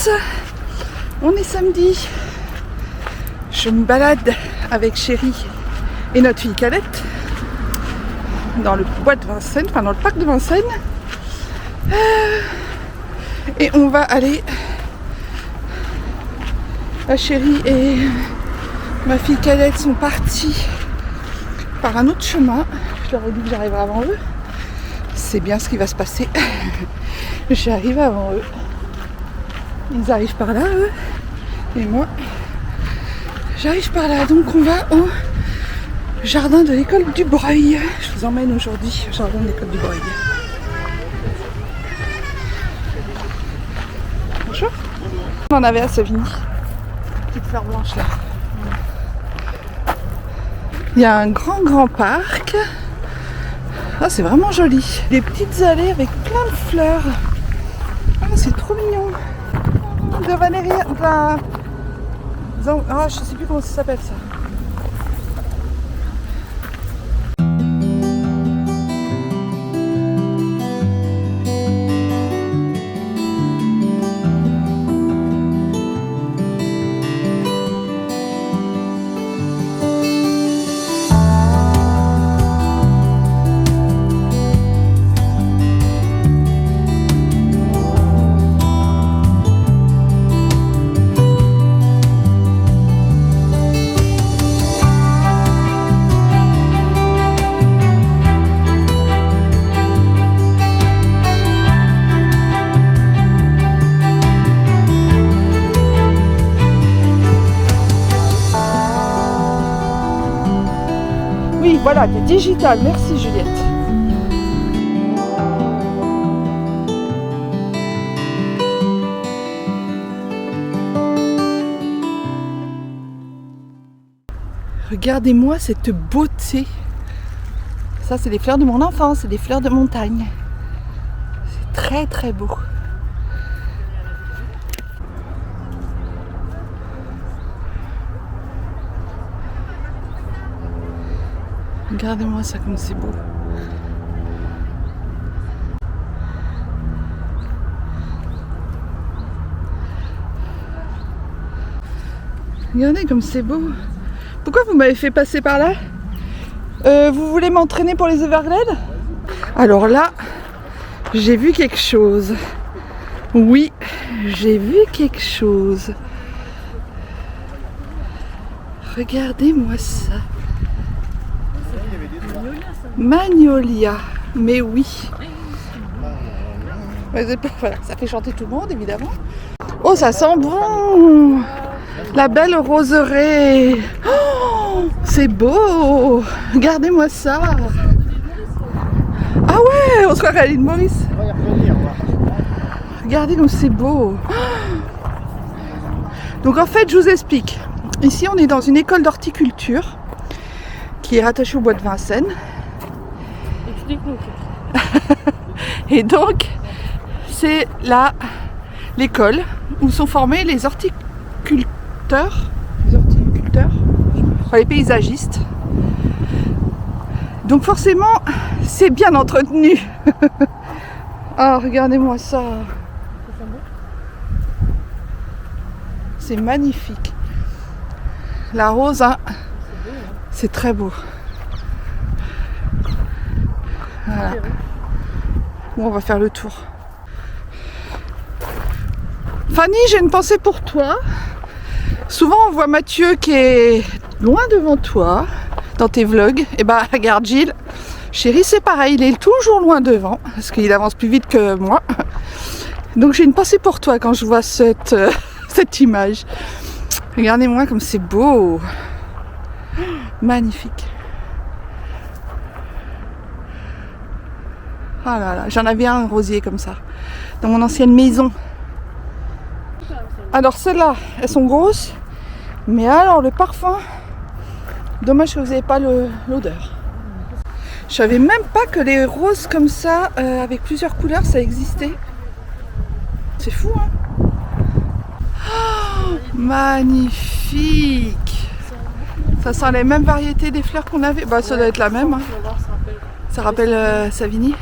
tous, on est samedi. Je me balade avec Chérie et notre fille Cadette dans le bois de Vincennes, enfin dans le parc de Vincennes. Et on va aller, la Chérie et ma fille Cadette sont partis par un autre chemin. Je leur ai dit que j'arriverai avant eux. C'est bien ce qui va se passer. J'arrive avant eux. Ils arrivent par là, eux. Et moi, j'arrive par là. Donc on va au jardin de l'école du Breuil. Je vous emmène aujourd'hui au jardin de l'école du Breuil. Bonjour. On en avait à Savigny. Petite fleur blanche là. Il y a un grand parc. Ah, c'est vraiment joli. Des petites allées avec plein de fleurs. Ah, c'est trop mignon. De Valérie. Ah, je sais plus comment ça s'appelle ça. Oui, voilà, du digital. Merci Juliette. Regardez-moi cette beauté. Ça, c'est les fleurs de mon enfance, c'est des fleurs de montagne. C'est très beau. Regardez-moi ça comme c'est beau. Regardez comme c'est beau. Pourquoi vous m'avez fait passer par là? Vous voulez m'entraîner pour les Everglades? Alors là, j'ai vu quelque chose. Oui, j'ai vu quelque chose. Regardez-moi ça. Magnolia, mais oui. Voilà, ça fait chanter tout le monde évidemment. Oh, ça sent bon. La belle roseraie. Oh, c'est beau. Regardez-moi ça. Ah ouais, on se croirait à l'île Maurice. Regardez comme c'est beau. Donc en fait, je vous explique. Ici, on est dans une école d'horticulture qui est rattachée au bois de Vincennes. Et donc, c'est là l'école où sont formés les horticulteurs, les paysagistes. Donc forcément, c'est bien entretenu. Ah, regardez-moi ça. C'est magnifique. La rose, hein, c'est très beau. Voilà. Bon, on va faire le tour. Fanny, j'ai une pensée pour toi. Souvent, on voit Mathieu qui est loin devant toi dans tes vlogs. Et bah, regarde Gilles. Chérie, c'est pareil, il est toujours loin devant parce qu'il avance plus vite que moi. Donc, j'ai une pensée pour toi quand je vois cette image. Regardez-moi comme c'est beau. Magnifique. Ah là là, j'en avais un rosier comme ça, dans mon ancienne maison. Alors celles-là, elles sont grosses, mais alors le parfum, dommage que vous n'avez pas l'odeur. Je savais même pas que les roses comme ça, avec plusieurs couleurs, ça existait. C'est fou, hein? Oh, magnifique! Ça sent les mêmes variétés des fleurs qu'on avait. Bah ça doit être la même. Hein. Ça rappelle Savigny.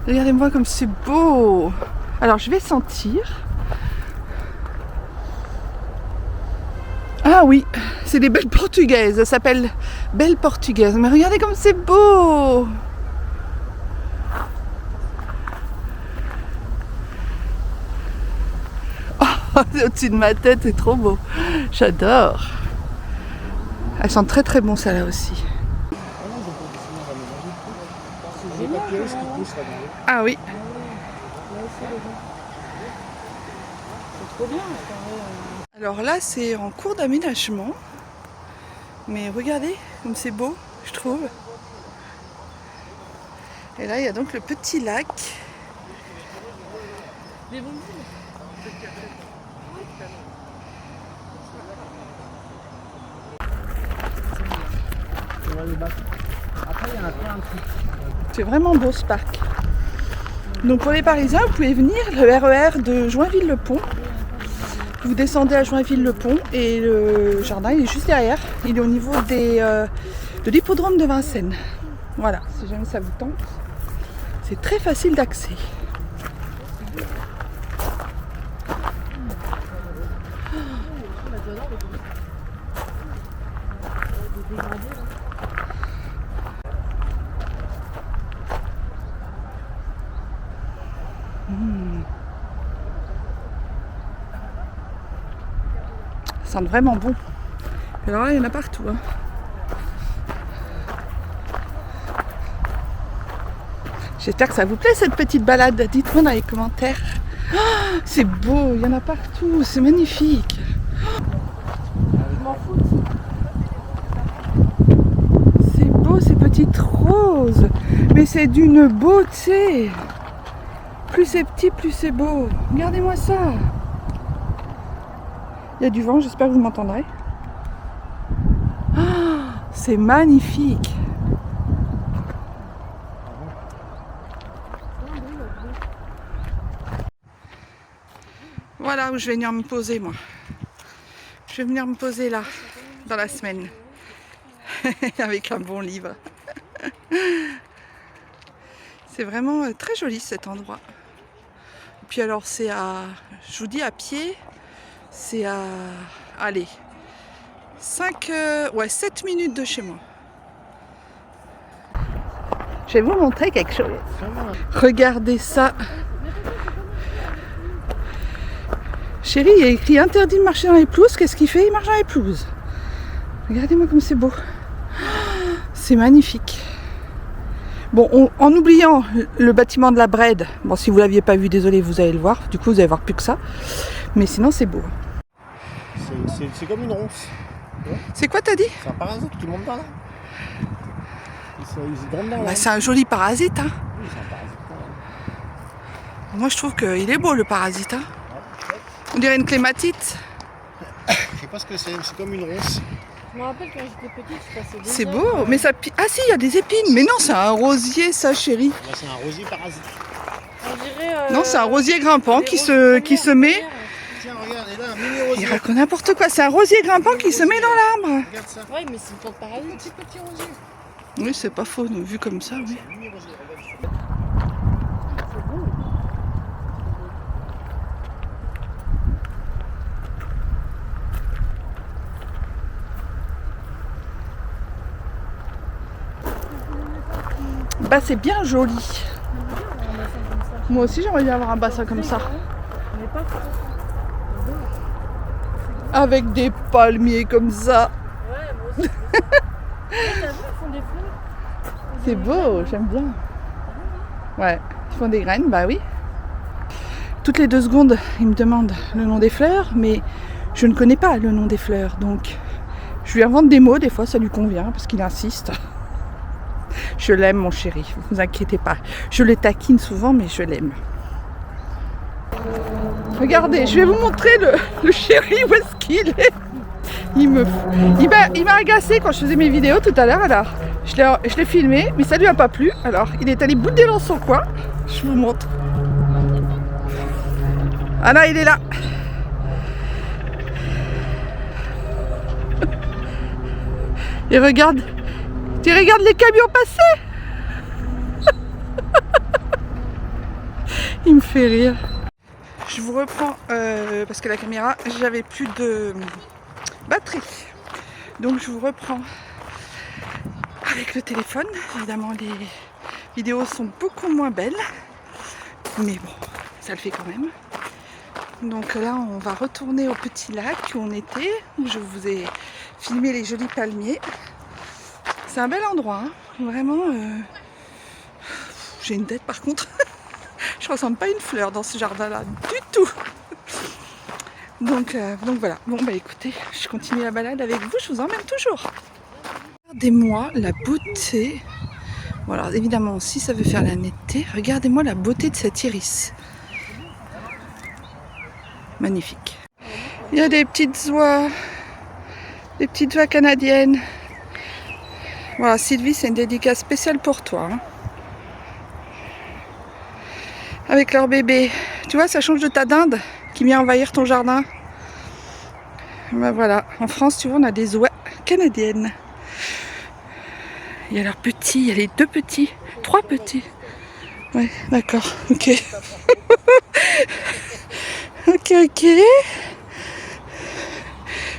Regardez-moi comme c'est beau. Alors je vais sentir. Ah oui, c'est des belles portugaises, ça s'appelle Belle Portugaise. Mais regardez comme c'est beau! Oh, c'est au-dessus de ma tête, c'est trop beau. J'adore. Elles sont très très bon celles-là aussi. Ah oui. Alors là, c'est en cours d'aménagement. Mais regardez comme c'est beau, je trouve. Et là, il y a donc le petit lac. C'est vraiment beau ce parc. Donc pour les Parisiens, vous pouvez venir, le RER de Joinville-le-Pont. Vous descendez à Joinville-le-Pont et le jardin il est juste derrière. Il est au niveau de l'hippodrome de Vincennes. Voilà, si jamais ça vous tente. C'est très facile d'accès. Ça sent vraiment bon. Et alors là, il y en a partout. Hein. J'espère que ça vous plaît cette petite balade. Dites-moi dans les commentaires. Oh, c'est beau, il y en a partout, c'est magnifique. C'est beau ces petites roses. Mais c'est d'une beauté. Plus c'est petit, plus c'est beau. Regardez-moi ça. Il y a du vent, j'espère que vous m'entendrez. Oh, c'est magnifique. Voilà où je vais venir me poser moi. Je vais venir me poser là, dans la semaine. Avec un bon livre. C'est vraiment très joli cet endroit. Et puis alors c'est à, je vous dis à pied, c'est à, allez, 7 minutes de chez moi. Je vais vous montrer quelque chose. Regardez ça. Chérie, il y a écrit interdit de marcher dans les pelouses. Qu'est-ce qu'il fait? Il marche dans les pelouses. Regardez-moi comme c'est beau. C'est magnifique. Bon, en oubliant le bâtiment de la Brède, bon si vous ne l'aviez pas vu, désolé, vous allez le voir. Du coup, vous allez voir plus que ça. Mais sinon, c'est beau. C'est comme une ronce. Ouais. C'est quoi, t'as dit? C'est un parasite qui monte dans là. Bah, c'est un joli parasite. Hein. Oui, c'est un parasite. Moi, je trouve qu'il est beau, le parasite. Hein. On dirait une clématite. Je sais pas ce que c'est comme une ronce. Je me rappelle quand j'étais petite, je passais des C'est heures, beau, mais ça... Ah si, il y a des épines. Mais non, c'est un rosier, ça, chérie. Là, c'est un rosier parasite. On dirait, Non, c'est un rosier grimpant qui se met... Tiens, regarde, et là, un mini rosier. Il raconte n'importe quoi. C'est un rosier grimpant qui se met dans l'arbre. Regarde ça. Ouais, mais c'est une plante parasite. Petit rosier. Oui, c'est pas faux, vu comme ça, oui. Un mini rosier, regarde. Bah, c'est bien joli. Moi aussi, j'aimerais bien avoir un bassin comme ça. On n'est pas Avec des palmiers comme ça. Ouais, moi aussi. T'as vu, ils font des fleurs. C'est beau, j'aime bien. Ouais, ils font des graines, bah oui. Toutes les 2 secondes, ils me demandent le nom des fleurs, mais je ne connais pas le nom des fleurs. Donc, je lui invente des mots, des fois ça lui convient, parce qu'il insiste. Je l'aime, mon chéri, vous inquiétez pas. Je le taquine souvent, mais je l'aime. Regardez, je vais vous montrer le chéri, où est-ce qu'il est. Il m'a agacé quand je faisais mes vidéos tout à l'heure, alors je l'ai filmé, mais ça lui a pas plu. Alors, il est allé bouder dans son coin. Je vous montre. Ah là, il est là. Et regarde. Tu regardes les camions passer. Il me fait rire. Je vous reprends parce que la caméra, j'avais plus de batterie. Donc je vous reprends avec le téléphone. Évidemment les vidéos sont beaucoup moins belles, mais bon, ça le fait quand même. Donc là on va retourner au petit lac où on était, où je vous ai filmé les jolis palmiers. C'est un bel endroit, hein. Vraiment. J'ai une tête par contre. Je ressemble pas à une fleur dans ce jardin-là du tout. Donc voilà. Bon bah écoutez, je continue la balade avec vous, je vous emmène toujours. Regardez-moi la beauté. Bon alors évidemment si ça veut faire la netteté, regardez-moi la beauté de cet iris. Magnifique. Il y a des petites oies canadiennes. Voilà Sylvie, c'est une dédicace spéciale pour toi. Hein. Avec leur bébé. Tu vois, ça change de ta dinde qui vient envahir ton jardin. Ben voilà, en France, tu vois, on a des oies canadiennes. Il y a leurs petits, il y a les 2 petits, 3 petits. Ouais, d'accord, ok. ok.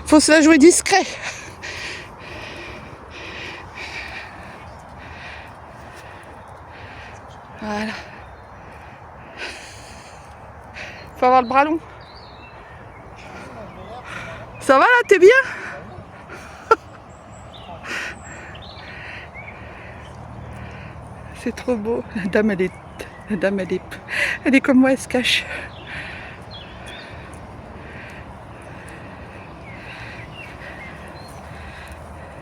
Faut se la jouer discret. Voilà. Faut avoir le bras long. Ça va là, t'es bien? C'est trop beau. La dame elle est comme moi, elle se cache.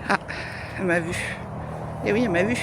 Ah, elle m'a vu. Eh oui, elle m'a vu.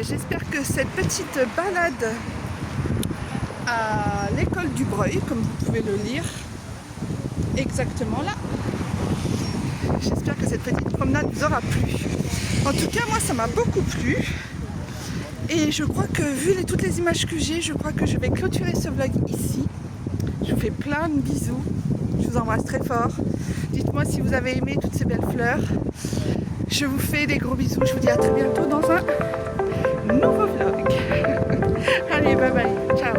J'espère que cette petite balade à l'école du Breuil, comme vous pouvez le lire, exactement là. J'espère que cette petite promenade vous aura plu. En tout cas, moi, ça m'a beaucoup plu. Et je crois que, vu toutes les images que j'ai, je crois que je vais clôturer ce vlog ici. Je vous fais plein de bisous. Je vous embrasse très fort. Dites-moi si vous avez aimé toutes ces belles fleurs. Je vous fais des gros bisous. Je vous dis à très bientôt dans un nouveau vlog. Allez, bye bye. Ciao.